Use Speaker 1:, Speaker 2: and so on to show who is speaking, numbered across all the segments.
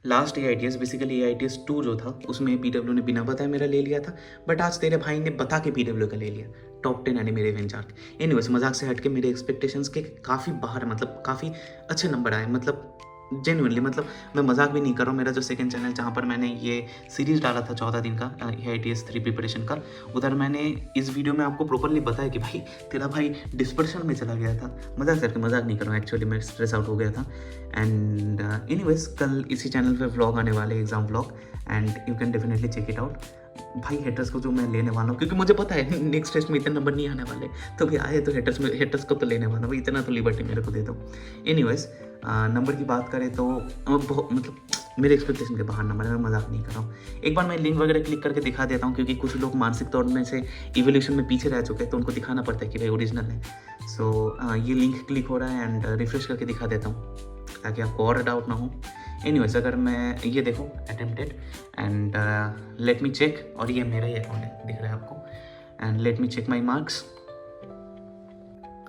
Speaker 1: Last AITS basically AITS 2 जो था उसमें PW ने बिना बताए मेरा ले लिया था, बट आज तेरे भाई ने बता के PW का ले लिया। टॉप 10 यानी मेरे इवेंट चार्ट। एनीवेज, मजाक से हट के मेरे एक्सपेक्टेशंस के काफ़ी बाहर, मतलब काफ़ी अच्छे नंबर आए, मतलब जेन्युइनली, मतलब मैं मजाक भी नहीं कर रहा हूँ। मेरा जो सेकंड चैनल जहाँ पर मैंने ये सीरीज़ डाला था 14 दिन का AITS 3 प्रिपरेशन का, उधर मैंने इस वीडियो में आपको प्रॉपरली बताया कि भाई तेरा भाई डिस्पर्शन में चला गया था। मजाक करके, मजाक नहीं कर रहा हूँ, एक्चुअली मैं स्ट्रेस आउट हो गया था। एंड एनीवेज, कल इसी चैनल पे व्लॉग आने वाले, exam vlog, and you can definitely check it out. भाई हेटर्स को जो मैं लेने वाला हूँ, क्योंकि मुझे पता है नेक्स्ट टेस्ट में इतने नंबर नहीं आने वाले, तो भी आए तो हेटर्स को तो लेने वाला हूँ, इतना तो लिबर्टी मेरे को दे दो। एनीवेज, नंबर की बात करें तो बहुत, मतलब मेरे एक्सपेक्टेशन के बाहर नंबर है, मैं मजाक नहीं कर रहा हूँ। एक बार मैं लिंक वगैरह क्लिक करके दिखा देता हूँ, क्योंकि कुछ लोग मानसिक तौर में से इवोल्यूशन में पीछे रह चुके हैं, तो उनको दिखाना पड़ता है कि भाई ओरिजिनल है। सो ये लिंक क्लिक हो रहा है एंड रिफ्रेश करके दिखा देता हूँ, ताकि आपको और डाउट ना हो। एनीवेज, अगर मैं ये देखो attempted and let me check, और ये मेरा ही अकाउंट है, दिख रहा है आपको, and let me check my marks.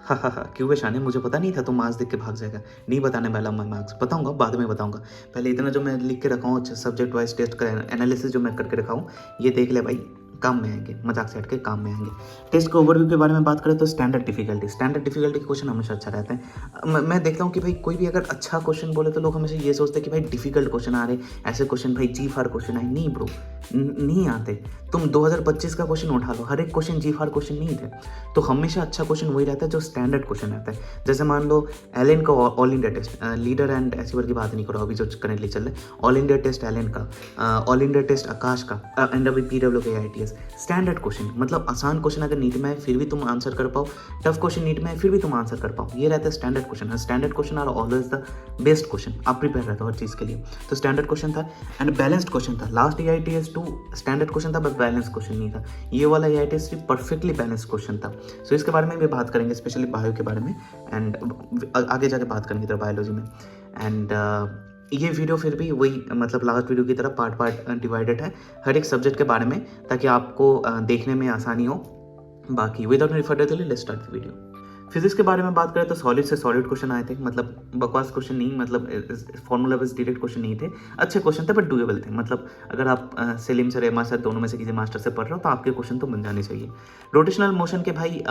Speaker 1: हाँ, क्यों शाने, मुझे पता नहीं था तुम मार्क्स देख के भाग जाएगा। नहीं बताने वाला मैं मार्क्स, बताऊंगा बाद में बताऊंगा। पहले इतना जो मैं लिख के रखा हूँ सब्जेक्ट वाइज टेस्ट का एनालिसिस जो मैं करके रखा हूँ, ये देख ले भाई, काम में आएंगे, मजाक से हट के काम में आएंगे। टेस्ट के ओवरव्यू के बारे में बात करें तो स्टैंडर्ड डिफिकल्टी के क्वेश्चन हमेशा अच्छा रहता है। मैं देखता हूँ कि भाई कोई भी अगर अच्छा क्वेश्चन बोले तो लोग हमेशा ये सोचते हैं कि भाई डिफिकल्ट क्वेश्चन आ रहे, ऐसे क्वेश्चन भाई जी फार क्वेश्चन आए। नहीं ब्रो, नहीं आते। तुम 2025 का क्वेश्चन उठा लो, हर एक क्वेश्चन जी फार क्वेश्चन नहीं थे। तो हमेशा अच्छा क्वेश्चन वही रहता है जो स्टैंडर्ड क्वेश्चन रहता है। जैसे मान लो एलेन का all India test, leader and achiever की बात नहीं करो अभी जो करेंटली चल रहा है, ऑल इंडिया टेस्ट एलेन का, ऑल इंडिया टेस्ट आकाश का, एंड अभी PW के AITS, स्टैंडर्ड क्वेश्चन, मतलब आसान क्वेश्चन अगर नीट में है फिर भी तुम आंसर कर पाओ, टफ क्वेश्चन नीट में है फिर भी तुम आंसर कर पाओ, ये रहता है standard question. Standard question are always the best question, आप प्रिपेयर रहते हो हर चीज़ के लिए। तो स्टैंडर्ड क्वेश्चन था एंड बैलेंस्ड क्वेश्चन था। लास्ट AITS 2 स्टैंडर्ड क्वेश्चन था बट बैलेंस क्वेश्चन नहीं था। ये वाला AITS 3 परफेक्टली बैलेंस क्वेश्चन था। सो इसके बारे में भी बात करेंगे, स्पेशली बायो के बारे में, एंड आगे जाके बात करेंगे तरह बायोलॉजी में। एंड ये वीडियो फिर भी वही, मतलब लास्ट वीडियो की तरह पार्ट डिवाइडेड है हर एक सब्जेक्ट के बारे में, ताकि आपको देखने में आसानी हो। बाकी without any further delay let's start the video. Physics के बारे में बात करें तो सॉलिड से सॉलिड क्वेश्चन आए थे, मतलब बकवास क्वेश्चन नहीं, मतलब फॉर्मूला बेस्ड डायरेक्ट क्वेश्चन नहीं थे, अच्छे क्वेश्चन थे बट डूएबल थे। मतलब अगर आप सेलिम सर, एमा सर दोनों में से किसी मास्टर से पढ़ रहे हो तो आपके क्वेश्चन तो बन जाने चाहिए। रोटेशनल मोशन के भाई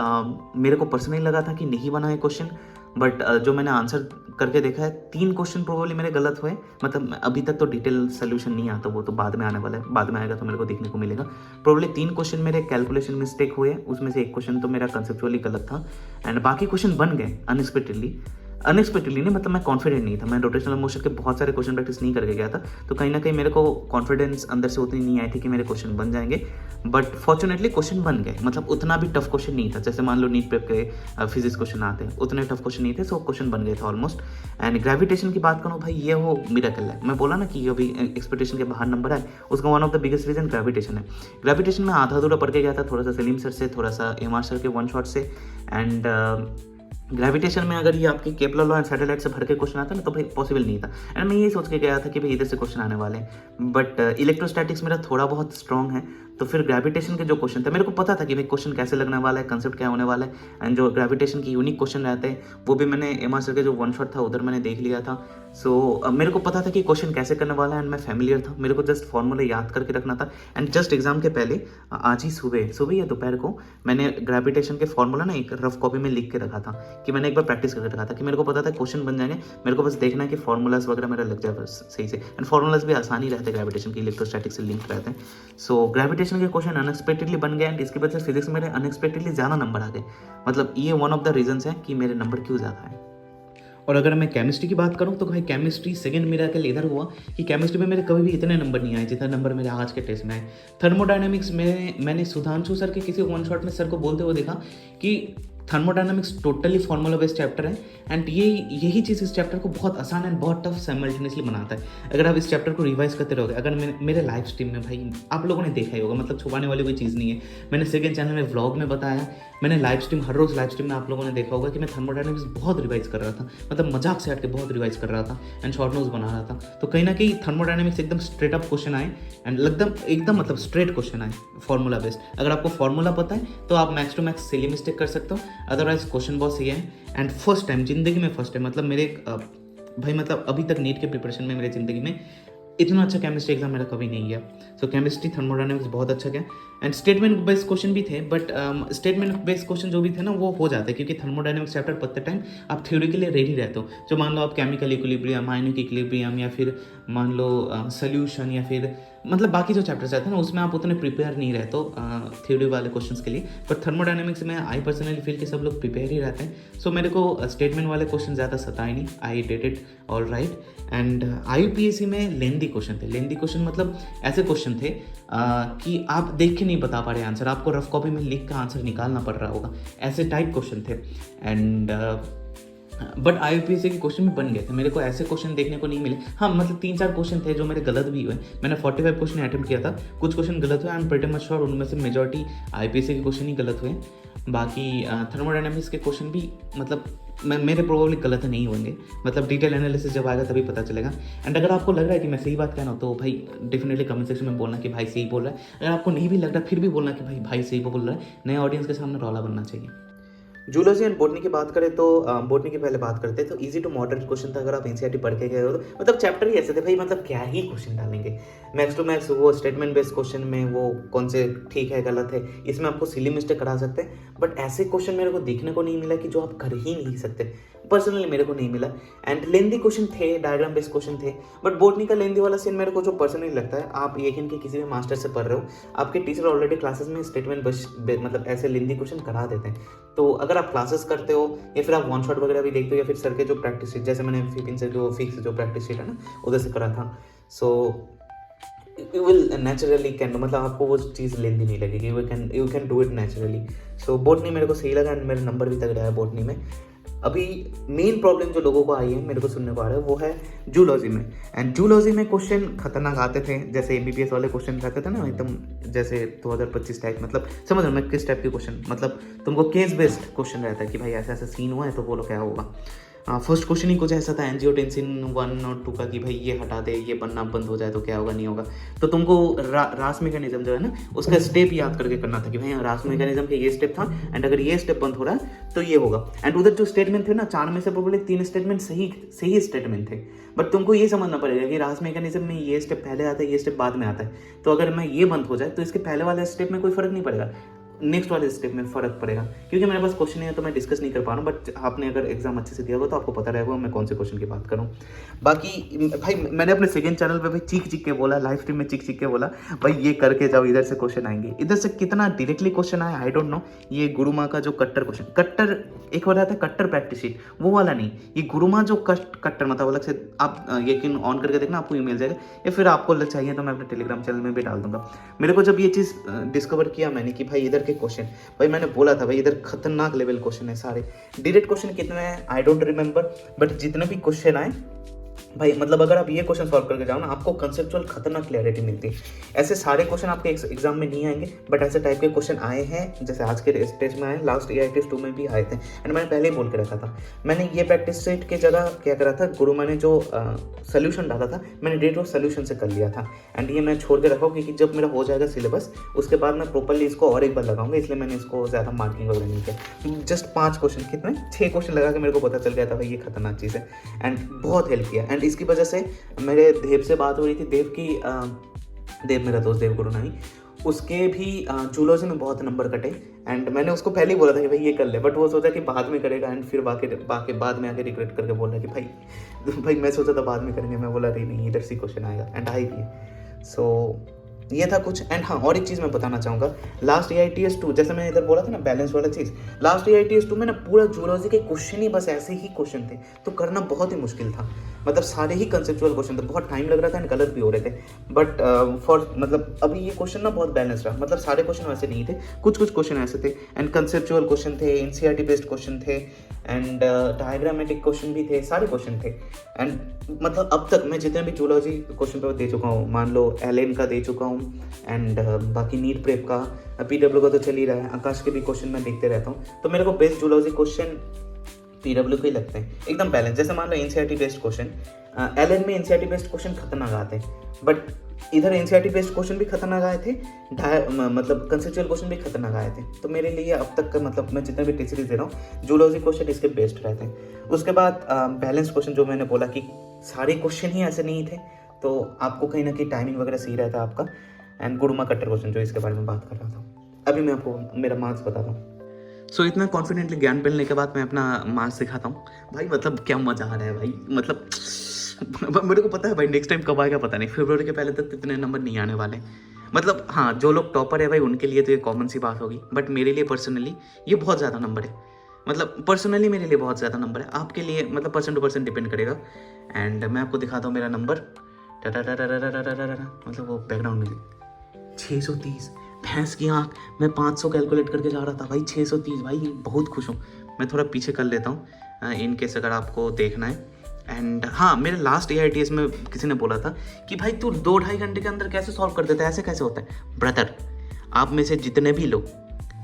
Speaker 1: मेरे को पर्सनली लगा था कि नहीं बना है क्वेश्चन, बट जो मैंने आंसर करके देखा है 3 क्वेश्चन प्रोबेबली मेरे गलत हुए। मतलब अभी तक तो डिटेल सोल्यूशन नहीं आता, वो तो बाद में आने वाला है, बाद में आएगा तो मेरे को देखने को मिलेगा। प्रोबेबली 3 क्वेश्चन मेरे कैलकुलेशन मिस्टेक हुए, उसमें से एक क्वेश्चन तो मेरा कंसेप्चुअली गलत था, एंड बाकी क्वेश्चन बन गए अनएक्सपेक्टेडली नहीं, मतलब मैं कॉन्फिडेंट नहीं था। मैं रोटेशनल मोशन के बहुत सारे क्वेश्चन प्रैक्टिस नहीं करके गया था, तो कहीं ना कहीं मेरे को कॉन्फिडेंस अंदर से उतनी नहीं आई थी कि मेरे क्वेश्चन बन जाएंगे, बट फॉर्चुनेटली क्वेश्चन बन गए। मतलब उतना भी टफ क्वेश्चन नहीं था, जैसे मान लो नीट प्रेप के फिजिक्स क्वेश्चन आते हैं, उतने टफ क्वेश्चन नहीं थे, सो क्वेश्चन बन गए थे ऑलमोस्ट। एंड ग्रेविटेशन की बात करूँ भाई, ये वो मिरेकल है। मैं बोला ना कि ये अभी एक्सपेक्टेशन के बाहर नंबर है, उसका one of the biggest reason gravitation है। ग्रेविटेशन में आधा अधूरा पढ़ के गया था, थोड़ा सा सलीम सर से, थोड़ा सा एम आर सर के वन शॉट से। एंड ग्रेविटेशन में अगर ये आपके केपलर लॉ एंड सैटेलाइट से भर के क्वेश्चन आता ना तो भाई पॉसिबल नहीं था। एंड मैं ये सोच के गया था कि भाई इधर से क्वेश्चन आने वाले हैं, बट इलेक्ट्रोस्टैटिक्स मेरा थोड़ा बहुत स्ट्रॉन्ग है, तो फिर ग्रेविटेशन के जो क्वेश्चन थे मेरे को पता था कि भाई क्वेश्चन कैसे लगने वाला है, कंसेप्ट क्या होने वाला है, एंड जो ग्रेविटेशन के यूनिक क्वेश्चन रहते हैं वो भी मैंने एम सर के जो वन शॉट था उधर मैंने देख लिया था। सो मेरे को पता था कि क्वेश्चन कैसे करने वाला है, एंड मैं फैमिलियर था, मेरे को जस्ट फॉर्मूला याद करके रखना था। एंड जस्ट एग्जाम के पहले आज ही सुबह या दोपहर को मैंने ग्रेविटेशन के फॉर्मूला ना एक रफ कॉपी में लिख के रखा था, कि मैंने एक बार प्रैक्टिस करके रखा था, कि मेरे को पता था क्वेश्चन बन जाएंगे, मेरे को बस देखना है कि फॉर्मूलाज वगैरह मेरा लग जाए बस सही से। एंड फॉर्मूलाज भी आसानी रहते हैं, ग्रेविटेशन की इलेक्ट्रोस्टैटिक से लिंक रहते हैं। सो ग्रेविटेशन के क्वेश्चन अनएक्सपेक्टेडली बन गए, एंड इसकी वजह से फिजिक्स मेरे अनएक्सपेक्टेडली ज़्यादा नंबर आ गए। मतलब ये वन ऑफ द रीजंस है कि मेरे नंबर क्यों ज़्यादा है। और अगर मैं केमिस्ट्री की बात करूं तो भाई केमिस्ट्री सेकंड मिरेकल इधर हुआ कि केमिस्ट्री में मेरे कभी भी इतने नंबर नहीं आए जितना नंबर मेरे आज के टेस्ट में आए। थर्मोडायनामिक्स में मैंने सुधांशु सर के किसी वन शॉट में सर को बोलते हुए देखा कि thermodynamics totally formula based chapter है, एंड यही चीज़ इस चैप्टर को बहुत आसान एंड बहुत टफ साइमल्टेनियसली बनाता है। अगर आप इस चैप्टर को रिवाइज करते रहोगे, अगर मेरे लाइव स्ट्रीम में भाई आप लोगों ने देखा ही होगा, मतलब छुपाने वाली कोई चीज़ नहीं है, मैंने सेकंड चैनल में व्लॉग में बताया, मैंने लाइव स्ट्रीम हर रोज़ लाइव स्ट्रीम में आप लोगों ने देखा होगा कि मैं थर्मोडायनामिक्स बहुत रिवाइज कर रहा था, मतलब मजाक से हट के बहुत रिवाइज कर रहा था एंड शॉर्ट नोट्स बना रहा था। तो कहीं ना कहीं थर्मोडायनामिक्स एकदम स्ट्रेट अप क्वेश्चन आए, एंड एकदम मतलब स्ट्रेट क्वेश्चन आए फॉर्मूला बेस्ड। अगर आपको फॉर्मूला पता है तो आप max to max silly mistake कर सकते हो, अदरवाइज क्वेश्चन बहुत सही है। एंड फर्स्ट टाइम जिंदगी में, फर्स्ट टाइम मतलब मेरे भाई मतलब अभी तक नीट के प्रिपरेशन में मेरे ज़िंदगी में इतना अच्छा केमिस्ट्री एग्जाम मेरा कभी नहीं गया। सो केमिस्ट्री थर्मोडायनेमिक्स बहुत अच्छा गया। एंड स्टेटमेंट बेस्ड क्वेश्चन भी थे, बट स्टेटमेंट बेस्ड क्वेश्चन जो भी थे ना वो हो जाते हैं, क्योंकि थर्मोडायनेमिक्स चैप्टर पढ़ते टाइम आप थ्योरी के लिए रेडी रहते हो। जो मान लो आप केमिकल इक्विलिब्रियम, आयनिक इक्विलिब्रियम, या फिर मान लो सोल्यूशन, या फिर मतलब बाकी जो चैप्टर्स रहते हैं ना उसमें आप उतने प्रिपेयर नहीं रहते हो थ्योरी वाले क्वेश्चंस के लिए। पर थर्मोडायनेमिक्स में आई पर्सनली फील कि सब लोग प्रिपेयर ही रहते हैं। सो मेरे को स्टेटमेंट वाले क्वेश्चन ज़्यादा सताए नहीं, I did it all right. And IUPAC में लेंदी क्वेश्चन थे। लेंदी क्वेश्चन मतलब ऐसे क्वेश्चन थे कि आप देख के नहीं बता पा रहे आंसर, आपको रफ कॉपी में लिख कर आंसर निकालना पड़ रहा होगा, ऐसे टाइप क्वेश्चन थे। एंड बट IUPAC के क्वेश्चन भी बन गए थे। मेरे को ऐसे क्वेश्चन देखने को नहीं मिले। हाँ मतलब 3-4 क्वेश्चन थे जो मेरे गलत भी हुए। मैंने 45 क्वेश्चन अटेम्प्ट किया था, कुछ क्वेश्चन गलत हुए। I am pretty much sure उनमें से मेजॉरिटी IUPAC के क्वेश्चन ही गलत हुए। बाकी थर्मोडायनेमिक्स के क्वेश्चन भी मतलब मेरे प्रोबेबली गलत नहीं होंगे, मतलब डिटेल एनालिसिस जब आएगा तभी पता चलेगा। एंड अगर आपको लग रहा है कि मैं सही बात कह रहा हूँ तो भाई डेफिनेटली कमेंट सेक्शन में बोलना कि भाई सही बोल रहा है। अगर आपको नहीं भी लग रहा फिर भी बोलना कि भाई सही बोल रहा है। नए ऑडियंस के सामने रौला बनना चाहिए। जूलॉजी एंड बोटनी की बात करें तो बोटनी की पहले बात करते हैं तो इजी टू मॉडरेट क्वेश्चन था। अगर आप एनसीईआरटी पढ़ के गए हो तो मतलब चैप्टर ही ऐसे थे भाई, मतलब क्या ही क्वेश्चन डालेंगे। मैक्स टू मैक्स वो स्टेटमेंट बेस्ड क्वेश्चन में वो कौन से ठीक है गलत है इसमें आपको सिली मिस्टेक करा सकते हैं, बट ऐसे क्वेश्चन मेरे को देखने को नहीं मिला कि जो आप कर ही नहीं सकते। पर्सनली मेरे को नहीं मिला। एंड लेंदी क्वेश्चन थे, डायग्राम बेस्ड क्वेश्चन थे, बट बोटनी का लेंदी वाला सीन मेरे को जो पर्सनली लगता है, आप यकीन कि किसी भी मास्टर से पढ़ रहे हो, आपके टीचर ऑलरेडी क्लासेस में स्टेटमेंट मतलब ऐसे लेंदी क्वेश्चन करा देते हैं। तो अगर आप क्लासेस करते हो या फिर आप वन शॉट वगैरह भी देखते हो या फिर सर के जो प्रैक्टिस शीट, जैसे मैंने फिपिन से जो फिक्स जो प्रैक्टिस शीट है ना उधर से करा था, so you will naturally can, मतलब आपको वो चीज़ लेंदी नहीं लगेगी, you can do it naturally. So botany मेरे को सही लगा एंड मेरे नंबर भी तगड़ा है बोटनी में। अभी मेन प्रॉब्लम जो लोगों को आई है, मेरे को सुनने को आ रहा है, वो है जूलॉजी में। एंड जूलॉजी में क्वेश्चन खतरनाक आते थे, जैसे MBBS वाले क्वेश्चन रहते थे ना एकदम जैसे 2025 टाइप, मतलब समझ रहे हो मैं किस टाइप के क्वेश्चन, मतलब तुमको केस बेस्ड क्वेश्चन रहता है कि भाई ऐसा ऐसा सीन हुआ है तो बोलो क्या होगा। फर्स्ट क्वेश्चन ही कुछ ऐसा था एंजियोटेंसिन 1 और 2 का कि भाई ये हटा दे, ये बनना बंद हो जाए तो क्या होगा, नहीं होगा। तो तुमको रास मैकेनिज्म जो है ना उसका स्टेप याद करके करना था कि भाई रास मैकेनिज्म के ये स्टेप था एंड अगर ये स्टेप बंद हो रहा है तो ये होगा। एंड उधर जो स्टेटमेंट थे ना 4 में से प्रोबेबली 3 स्टेटमेंट सही स्टेटमेंट थे, बट तुमको ये समझना पड़ेगा कि रास मैकेनिज्म में ये स्टेप पहले आता है, ये स्टेप बाद में आता है। तो अगर मैं ये बंद हो जाए तो इसके पहले वाले स्टेप में कोई फर्क नहीं पड़ेगा, नेक्स्ट वाले स्टेप में फ़र्क पड़ेगा। क्योंकि मेरे पास क्वेश्चन है तो मैं डिस्कस नहीं कर पा रहा हूँ, बट आपने अगर एग्जाम अच्छे से दिया होगा तो आपको पता रहेगा मैं कौन से क्वेश्चन की बात करूँ। बाकी भाई मैंने अपने सेकंड चैनल पे भाई चीख के बोला, लाइव स्ट्रीम में चीख के बोला भाई ये करके जाओ, इधर से क्वेश्चन आएंगे। इधर से कितना डायरेक्टली क्वेश्चन आया आई डोंट नो। ये गुरु माँ का जो कट्टर क्वेश्चन, कट्टर एक बार आता है कट्टर प्रैक्टिस शीट, वो वाला नहीं, ये गुरु माँ जो कट्टर मतलब अलग से आप यकीन ऑन करके देखना आपको मिल जाएगा, या फिर आपको चाहिए तो मैं अपने टेलीग्राम चैनल में भी डाल दूंगा। मेरे को जब ये चीज़ डिस्कवर किया मैंने कि भाई इधर के क्वेश्चन, भाई मैंने बोला था भाई इधर खतरनाक लेवल क्वेश्चन है सारे। डायरेक्ट क्वेश्चन कितने हैं आई डोंट रिमेंबर, बट जितने भी क्वेश्चन आए भाई मतलब अगर आप ये क्वेश्चन सॉल्व करके जाओ ना आपको कंसेप्चुअल खतरनाक क्लैरिटी मिलती है। ऐसे सारे क्वेश्चन आपके एग्जाम में नहीं आएंगे, बट ऐसे टाइप के क्वेश्चन आए हैं जैसे आज के स्टेज में आए, लास्ट AITS 2 में भी आए थे। एंड मैंने पहले ही बोल के रखा था, मैंने ये प्रैक्टिस सेट की जगह क्या करा था, गुरु मैंने जो सोल्यूशन डाला था मैंने डायरेक्ट सोल्यूशन से कर लिया था। एंड ये मैं छोड़ के रखा क्योंकि जब मेरा हो जाएगा सिलेबस उसके बाद मैं प्रॉपरली इसको और एक बार लगाऊंगा, इसलिए मैंने इसको ज़्यादा मार्किंग वगैरह नहीं किया। जस्ट 5 क्वेश्चन, कितने 6 क्वेश्चन लगा के मेरे को पता चल गया था भाई ये खतरनाक चीज़ है, एंड बहुत हेल्प किया। एंड इसकी वजह से मेरे देव से बात हो रही थी, देव मेरा दोस्त देव गुरु नहीं, उसके भी जूलॉजी में बहुत नंबर कटे। एंड मैंने उसको पहले ही बोला था कि भाई ये कर ले, बट वो सोचा कि बाद में करेगा, एंड फिर बाद में आके रिग्रेट करके बोल रहा कि भाई मैं सोचा था बाद में करेंगे, मैं बोला नहीं इधर से क्वेश्चन आएगा, एंड आई भी। सो ये था कुछ। एंड हाँ और एक चीज़ मैं बताना चाहूँगा, लास्ट AITS 2 जैसे मैंने इधर बोला था ना बैलेंस वाला चीज़, लास्ट AITS 2 में ना पूरा जूलॉजी के क्वेश्चन ही बस ऐसे ही क्वेश्चन थे, तो करना बहुत ही मुश्किल था। मतलब सारे ही कंसेप्चुअल क्वेश्चन थे, बहुत टाइम लग रहा था एंड गलत भी हो रहे थे, बट मतलब अभी ये क्वेश्चन ना बहुत बैलेंस रहा। मतलब सारे क्वेश्चन वैसे नहीं थे, कुछ क्वेश्चन ऐसे थे, एंड कंसेप्चुअल क्वेश्चन थे, NCERT बेस्ड क्वेश्चन थे, एंड डायग्रामेटिक क्वेश्चन भी थे, सारे क्वेश्चन थे। एंड मतलब अब तक मैं जितने भी जूलॉजी क्वेश्चन पेपर दे चुका हूँ, मान लो LN का दे चुका हूँ, एंड बाकी नीट प्रेप का, PW का तो चल ही रहा है, आकाश के भी क्वेश्चन मैं देखते रहता हूँ, तो मेरे को बेस्ट जूलॉजी क्वेश्चन PW के ही लगते हैं, एकदम बैलेंस। जैसे मान लो NCERT बेस्ड क्वेश्चन, LN में NCERT बेस्ड क्वेश्चन खतरनाक आते हैं, बट इधर NCERT बेस्ड क्वेश्चन भी खतरनाक आए थे, मतलब कंसेप्चुअल क्वेश्चन भी खतरनाक आए थे। तो मेरे लिए अब तक का मतलब मैं जितने भी टेस्ट सीरीज दे रहा हूँ जूलॉजी क्वेश्चन इसके बेस्ट रहते हैं। उसके बाद बैलेंस क्वेश्चन जो मैंने बोला कि सारे क्वेश्चन ही ऐसे नहीं थे, तो आपको कहीं ना कहीं टाइमिंग वगैरह सही रहता है आपका। एंड गुरुमा कट्टर क्वेश्चन जो इसके बारे में बात कर रहा था, अभी मैं आपको मेरा मार्क्स बताता हूँ। सो इतना कॉन्फिडेंटली ज्ञान मिलने के बाद मैं अपना मार्क्स दिखाता हूँ भाई। मतलब क्या मजा आ रहा है भाई, मतलब मेरे को पता है भाई नेक्स्ट टाइम कब आएगा पता नहीं, फरवरी के पहले तक इतने नंबर नहीं आने वाले। मतलब हाँ, जो लोग टॉपर है भाई उनके लिए तो ये कॉमन सी बात होगी, बट मेरे लिए पर्सनली ये बहुत ज़्यादा नंबर है। मतलब पर्सनली मेरे लिए बहुत ज़्यादा नंबर है, आपके लिए मतलब पर्सन टू पर्सन डिपेंड करेगा। एंड मैं आपको दिखाता हूँ मेरा नंबर, मतलब वो बैकग्राउंड म्यूजिक 630, भैंस की आँख। मैं 500 कैलकुलेट करके जा रहा था भाई, 630 भाई, बहुत खुश हूँ। मैं थोड़ा पीछे कर लेता हूँ इन केस अगर आपको देखना है। एंड हाँ, मेरे लास्ट AITS में किसी ने बोला था कि भाई तू 2-2.5 घंटे के अंदर कैसे सॉल्व कर देता है, ऐसे कैसे होता है। ब्रदर, आप में से जितने भी लोग,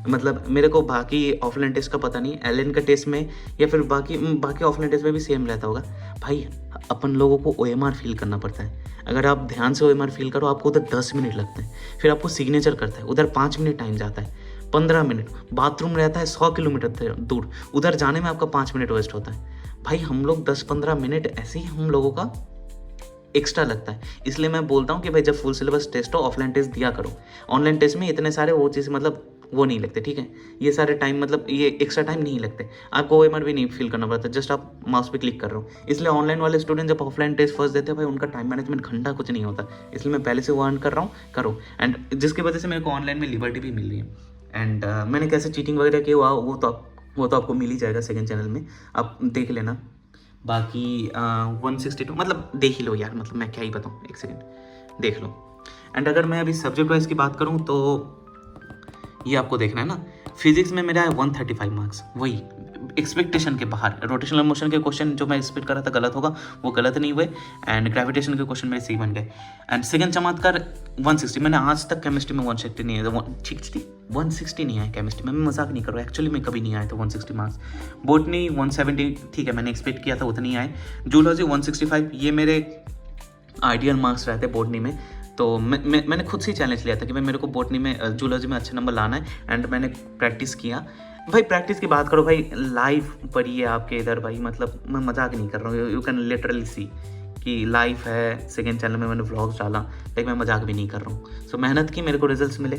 Speaker 1: मतलब मेरे को बाकी ऑफलाइन टेस्ट का पता नहीं, एलएन का टेस्ट में या फिर बाकी ऑफलाइन टेस्ट में भी सेम रहता होगा भाई। अपन लोगों को OMR फील करना पड़ता है। अगर आप ध्यान से OMR फील करो, आपको उधर 10 मिनट लगते हैं। फिर आपको सिग्नेचर करता है, उधर 5 मिनट टाइम जाता है, 15 मिनट। बाथरूम रहता है 100 किलोमीटर दूर, उधर जाने में आपका 5 मिनट वेस्ट होता है भाई। हम लोग 10-15 मिनट ऐसे ही हम लोगों का एक्स्ट्रा लगता है। इसलिए मैं बोलता हूँ कि भाई जब फुल सिलेबस टेस्ट हो ऑफलाइन टेस्ट दिया करो। ऑनलाइन टेस्ट में इतने सारे वो चीज़ मतलब वो नहीं लगते, ठीक है। ये सारे टाइम मतलब ये एक्स्ट्रा टाइम नहीं लगते, आपको OMR भी नहीं फील करना पड़ता, जस्ट आप माउस पे क्लिक कर रहे हो। इसलिए ऑनलाइन वाले स्टूडेंट जब ऑफलाइन टेस्ट फर्स्ट देते हैं भाई, उनका टाइम मैनेजमेंट घंटा कुछ नहीं होता। इसलिए मैं पहले से वार्न कर रहा हूँ, करो। एंड जिसकी वजह से मेरे को ऑनलाइन में लिबर्टी भी मिल रही है। एंड मैंने कैसे चीटिंग वगैरह किया हुआ वो तो आपको मिल ही जाएगा सेकंड चैनल में, आप देख लेना। बाकी 162 मतलब देख ही लो यार, मतलब मैं क्या ही बताऊँ, एक सेकेंड देख लो। एंड अगर मैं अभी सब्जेक्ट वाइज की बात करूँ तो ये आपको देखना है ना, फिजिक्स में मेरा है 135 मार्क्स, वही एक्सपेक्टेशन के बाहर। रोटेशनल मोशन के क्वेश्चन जो मैं एक्सपेक्ट कर रहा था गलत होगा, वो गलत नहीं हुए। एंड ग्रेविटेशन के क्वेश्चन मेरे सही बन गए। एंड सेकंड चमत्कार 160। मैंने आज तक केमिस्ट्री में 160 नहीं है, 160 नहीं आया केमिस्ट्री में, मैं मजाक नहीं कर रहा हूँ, एक्चुअली में कभी नहीं आया था 160 मार्क्स। बोटनी 170, ठीक है, मैंने एक्सपेक्ट किया था उतने ही आए। जूलॉजी 165, ये मेरे आइडियल मार्क्स रहते बोटनी में। तो मैंने खुद से ही चैलेंज लिया था कि भाई मेरे को बोटनी में जूलॉजी में अच्छे नंबर लाना है। एंड मैंने प्रैक्टिस किया भाई। प्रैक्टिस की बात करो भाई, लाइव पढ़ी है आपके इधर भाई, मतलब मैं मजाक नहीं कर रहा हूँ, यू कैन लिटरली सी कि लाइव है। सेकेंड चैनल में मैंने व्लॉग्स डाला, लेकिन मैं मजाक भी नहीं कर रहा हूँ। सो मेहनत की, मेरे को रिजल्ट्स मिले,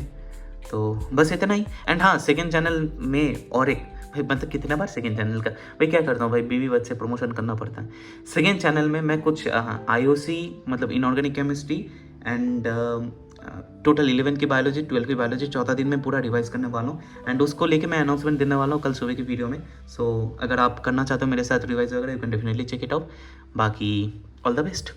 Speaker 1: तो बस इतना ही। एंड हाँ, सेकेंड चैनल में और एक भाई, मतलब कितना बार सेकेंड चैनल का भाई क्या करता हूँ भाई, बीवी बच्चे से प्रमोशन करना पड़ता है। सेकेंड चैनल में मैं कुछ IOC मतलब इनऑर्गेनिक केमिस्ट्री एंड टोटल 11 की बायोलॉजी, 12 की बायोलॉजी 14 दिन में पूरा रिवाइज करने वाला हूँ। एंड उसको लेके मैं अनाउंसमेंट देने वाला हूँ कल सुबह की वीडियो में। सो अगर आप करना चाहते हो मेरे साथ रिवाइज वगैरह, you can definitely check it out. बाकी ऑल द बेस्ट।